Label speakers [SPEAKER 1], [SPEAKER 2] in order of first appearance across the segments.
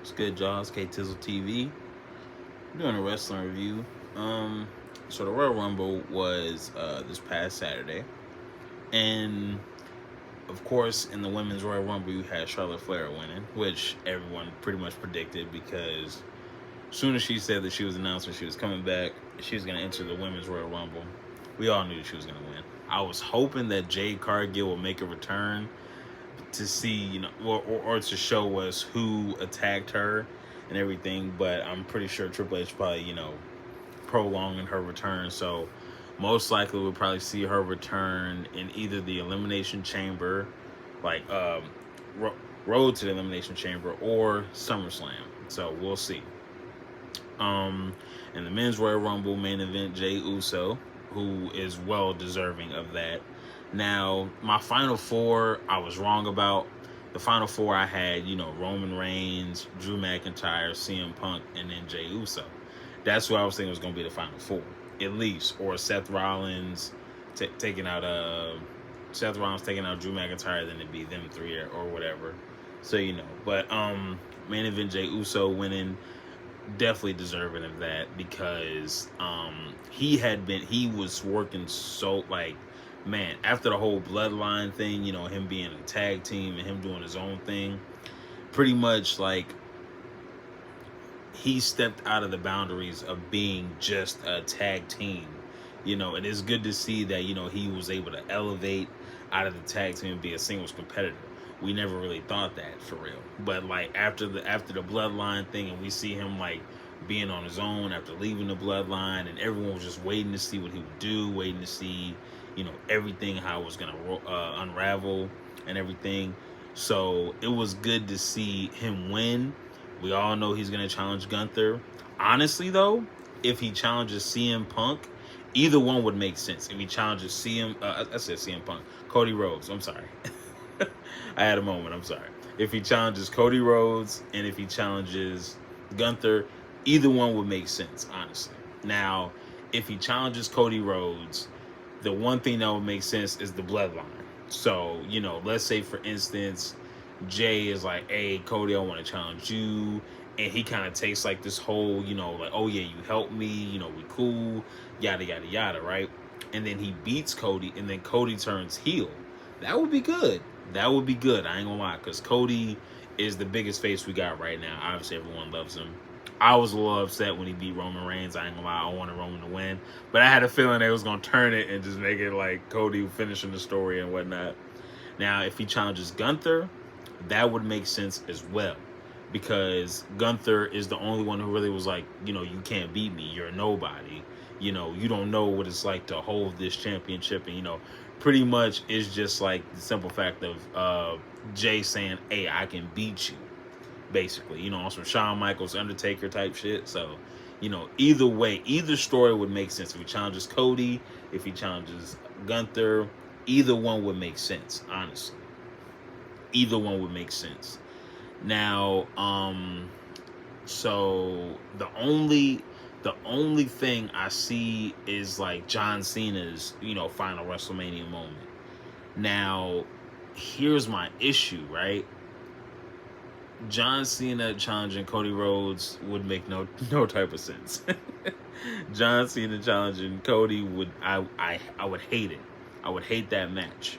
[SPEAKER 1] It's good, y'all. It's K Tizzle TV. I'm doing a wrestling review. Um, so the Royal Rumble was this past Saturday, and of course, in the women's Royal Rumble, you had Charlotte Flair winning, which everyone pretty much predicted because as soon as she said that she was announcing she was coming back, she was going to enter the women's Royal Rumble. We all knew that she was going to win. I was hoping that Jade Cargill would make a return to see, or to show us who attacked her and everything. But I'm pretty sure Triple H probably, prolonging her return. So most likely we'll probably see her return in either the Elimination Chamber, like Road to the Elimination Chamber, or SummerSlam. So we'll see. In the men's Royal Rumble main event, Jey Uso, who is well deserving of that. Now, my final four, I was wrong about. The final four I had, Roman Reigns, Drew McIntyre, CM Punk, and then Jey Uso. That's what I was thinking was going to be the final four, at least. Or Seth Rollins taking out Drew McIntyre, then it'd be them three or whatever. So, But main event, Jey Uso winning, definitely deserving of that because he was working so, man, after the whole bloodline thing, him being a tag team and him doing his own thing, pretty much he stepped out of the boundaries of being just a tag team, and it's good to see that, he was able to elevate out of the tag team and be a singles competitor. We never really thought that for real. But after the bloodline thing, and we see him being on his own after leaving the bloodline, and everyone was just waiting to see what he would do, waiting to see, everything, how it was gonna unravel and everything. So it was good to see him win. We all know he's gonna challenge Gunther. Honestly, though, if he challenges CM Punk, either one would make sense. If he challenges I said CM Punk, Cody Rhodes. I'm sorry. I had a moment. I'm sorry. If he challenges Cody Rhodes and if he challenges Gunther, either one would make sense, honestly. Now, if he challenges Cody Rhodes, the one thing that would make sense is the bloodline. So, let's say, for instance, Jay is like, hey, Cody, I want to challenge you. And he kind of takes this whole, oh, yeah, you helped me, we cool, yada, yada, yada, right? And then he beats Cody, and then Cody turns heel. That would be good. That would be good. I ain't gonna lie, because Cody is the biggest face we got right now. Obviously, everyone loves him. I was a little upset when he beat Roman Reigns. I ain't gonna lie, I wanted Roman to win. But I had a feeling they was gonna turn it and just make it like Cody finishing the story and whatnot. Now, if he challenges Gunther, that would make sense as well. Because Gunther is the only one who really was like, you can't beat me. You're a nobody. You don't know what it's like to hold this championship. And, pretty much it's just the simple fact of Jay saying, hey, I can beat you. Basically, on some Shawn Michaels, Undertaker type shit. So, either way, either story would make sense. If he challenges Cody, if he challenges Gunther, either one would make sense, honestly. Either one would make sense. Now, so the only thing I see is John Cena's, final WrestleMania moment. Now, here's my issue, right? John Cena challenging Cody Rhodes would make no type of sense. John Cena challenging Cody would I would hate it. I would hate that match.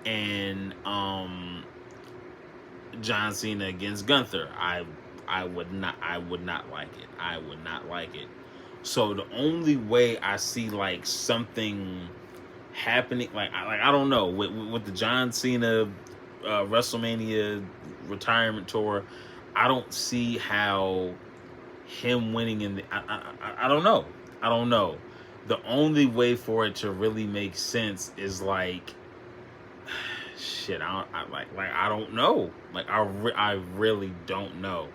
[SPEAKER 1] And John Cena against Gunther, I would not like it. I would not like it. So the only way I see something happening, I don't know, with the John Cena WrestleMania retirement tour, I don't see how him winning in the I don't know. I don't know. The only way for it to really make sense is shit. I don't know. I really don't know.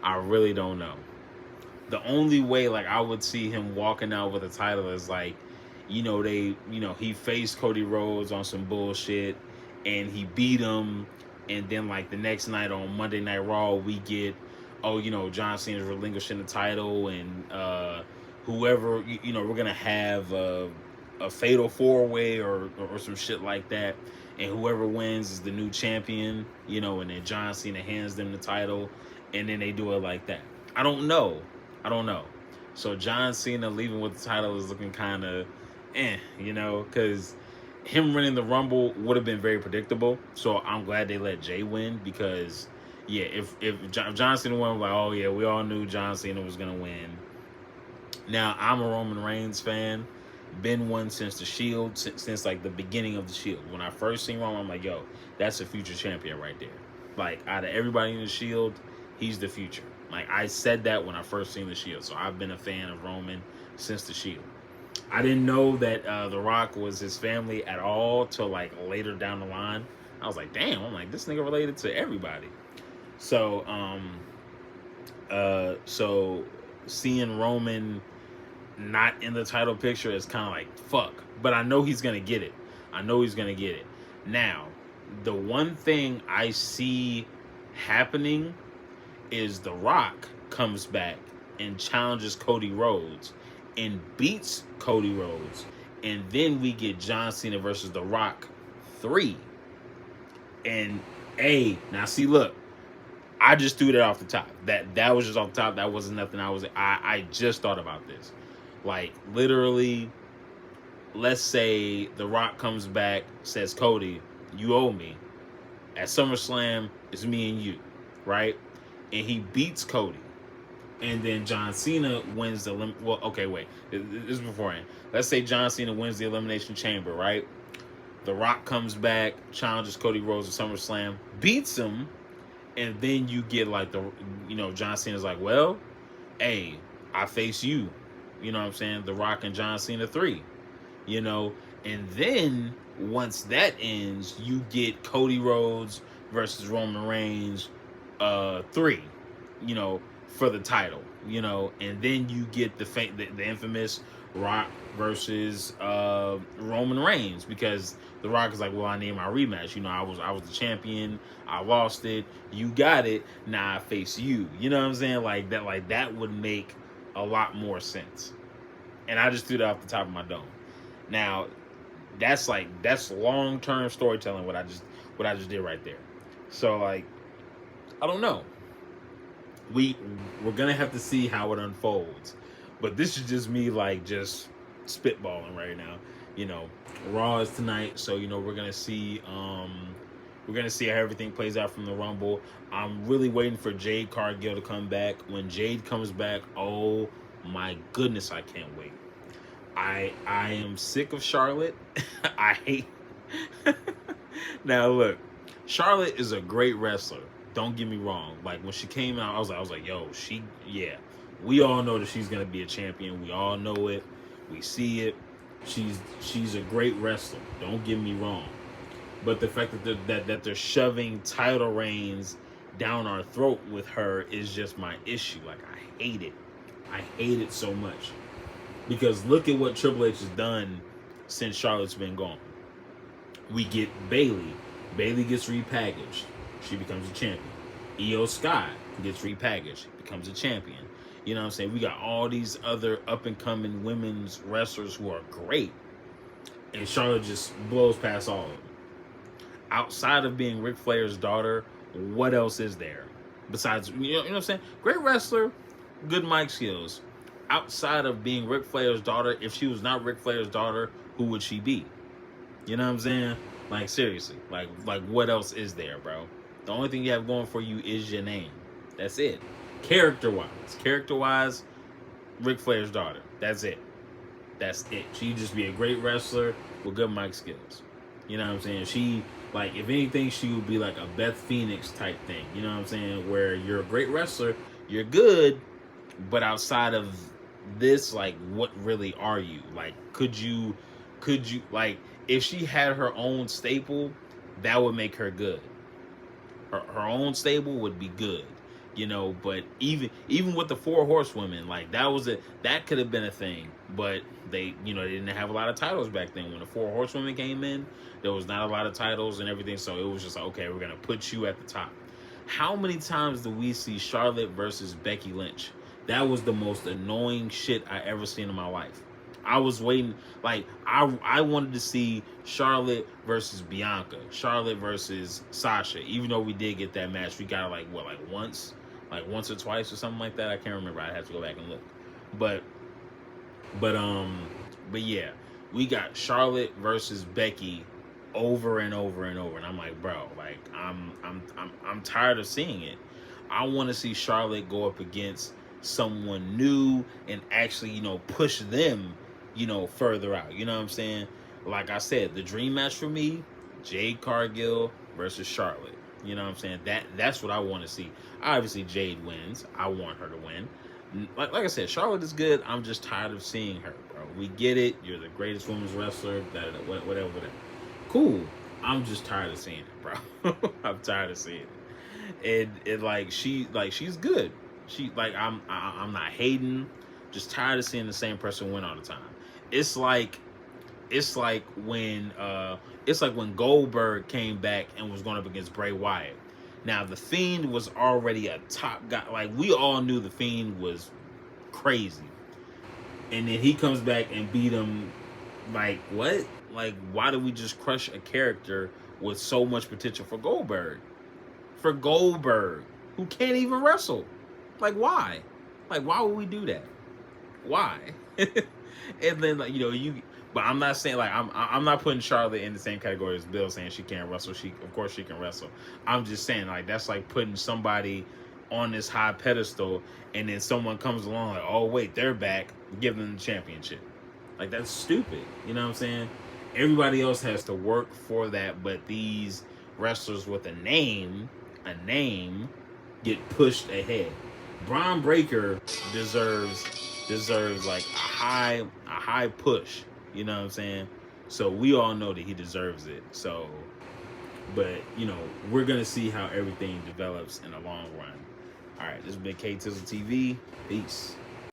[SPEAKER 1] I really don't know. The only way I would see him walking out with a title is he faced Cody Rhodes on some bullshit and he beat him, and then the next night on Monday Night Raw we get John Cena's relinquishing the title, and whoever we're gonna have a fatal 4-way or some shit like that, and whoever wins is the new champion, you know, and then John Cena hands them the title, and then they do it like that. I don't know. I don't know. So John Cena leaving with the title is looking kind of, you know, because him winning the Rumble would have been very predictable. So I'm glad they let Jay win because, yeah, if John Cena won, like, oh yeah, we all knew John Cena was gonna win. Now I'm a Roman Reigns fan. Been one since the Shield, since like the beginning of the Shield. When I first seen Roman, I'm like, yo, that's a future champion right there. Like out of everybody in the Shield, he's the future. Like I said that when I first seen the Shield. So I've been a fan of Roman since the Shield. I didn't know that The Rock was his family at all till like later down the line. I was like, damn, I'm like, this nigga related to everybody. So, so seeing Roman not in the title picture is kind of like, fuck. But I know he's going to get it. I know he's going to get it. Now, the one thing I see happening is The Rock comes back and challenges Cody Rhodes and beats Cody Rhodes. And then we get John Cena versus The Rock 3. And, now see, look. I just threw that off the top. That was just off the top. That wasn't nothing I just thought about this. Like, literally, let's say The Rock comes back, says, Cody, you owe me. At SummerSlam, it's me and you, right? And he beats Cody. And then John Cena wins the... Well, okay, wait. This is beforehand. Let's say John Cena wins the Elimination Chamber, right? The Rock comes back, challenges Cody Rhodes at SummerSlam, beats him, and then you get like John Cena's like, well, I face you. You know what I'm saying? The Rock and John Cena 3. You know? And then once that ends, you get Cody Rhodes versus Roman Reigns 3. You know, for the title. You know, and then you get the infamous Rock versus Roman Reigns, because The Rock is like, well, I need my rematch. You know, I was the champion. I lost it. You got it. Now I face you. You know what I'm saying? Like that would make a lot more sense. And I just threw that off the top of my dome. Now, that's long-term storytelling. What I just did right there. So like, I don't know. We're gonna have to see how it unfolds. But this is just me like just spitballing right now. You know, Raw is tonight, so you know we're gonna see how everything plays out from the Rumble. I'm really waiting for Jade Cargill to come back. When Jade comes back, oh my goodness, I can't wait. I am sick of Charlotte. I hate. Now look, Charlotte is a great wrestler. Don't get me wrong. Like when she came out, I was like, yo, we all know that she's gonna be a champion. We all know it. We see it. She's a great wrestler. Don't get me wrong. But the fact that they're shoving title reigns down our throat with her is just my issue. Like I hate it. I hate it so much. Because look at what Triple H has done since Charlotte's been gone. We get Bayley. Bayley gets repackaged. She becomes a champion. Io Sky gets repackaged, becomes a champion. You know what I'm saying? We got all these other up-and-coming women's wrestlers who are great. And Charlotte just blows past all of them. Outside of being Ric Flair's daughter, what else is there? Besides, you know what I'm saying? Great wrestler, good mic skills. Outside of being Ric Flair's daughter, if she was not Ric Flair's daughter, who would she be? You know what I'm saying? Like, seriously. Like what else is there, bro? The only thing you have going for you is your name. That's it. Character-wise, Ric Flair's daughter. That's it. That's it. She'd just be a great wrestler with good mic skills. You know what I'm saying? She, like, if anything, she would be like a Beth Phoenix type thing. You know what I'm saying? Where you're a great wrestler, you're good, but outside of this, like, what really are you? Like, could you, like, if she had her own stable, that would make her good. Her own stable would be good, you know. But even with the 4 horsewomen, like that could have been a thing. But they didn't have a lot of titles back then. When the 4 horsewomen came in, there was not a lot of titles and everything. So it was just like, okay, we're gonna put you at the top. How many times do we see Charlotte versus Becky Lynch? That was the most annoying shit I ever seen in my life. I was waiting. Like I wanted to see Charlotte versus Bianca, Charlotte versus Sasha. Even though we did get that match, we got it like once or twice or something like that. I can't remember. I have to go back and look. But but um but yeah, we got Charlotte versus Becky over and over and over, and I'm like, bro, like I'm tired of seeing it. I want to see Charlotte go up against someone new and actually, push them, further out. You know what I'm saying? Like I said, the dream match for me, Jade Cargill versus Charlotte. You know what I'm saying? That's what I want to see. Obviously, Jade wins. I want her to win. Like I said, Charlotte is good. I'm just tired of seeing her, bro. We get it. You're the greatest women's wrestler. Whatever. Cool. I'm just tired of seeing it, bro. I'm tired of seeing it. And she's good. I'm not hating. Just tired of seeing the same person win all the time. It's like when Goldberg came back and was going up against Bray Wyatt. Now the Fiend was already a top guy. Like, we all knew the Fiend was crazy, and then he comes back and beat him. Like, what? Like, why did we just crush a character with so much potential for Goldberg? For Goldberg, who can't even wrestle. Like, why? Like, why would we do that? Why? And then, but I'm not saying, like, I'm not putting Charlotte in the same category as Bill, saying she can't wrestle. Of course she can wrestle. I'm just saying, like, that's like putting somebody on this high pedestal, and then someone comes along like, oh wait, they're back, give them the championship. Like, that's stupid. You know what I'm saying? Everybody else has to work for that, but these wrestlers with a name get pushed ahead. Braun Breaker deserves like a high push. You know what I'm saying? So we all know that he deserves it. So, but we're gonna see how everything develops in the long run. All right, this has been K Tizzle TV. Peace.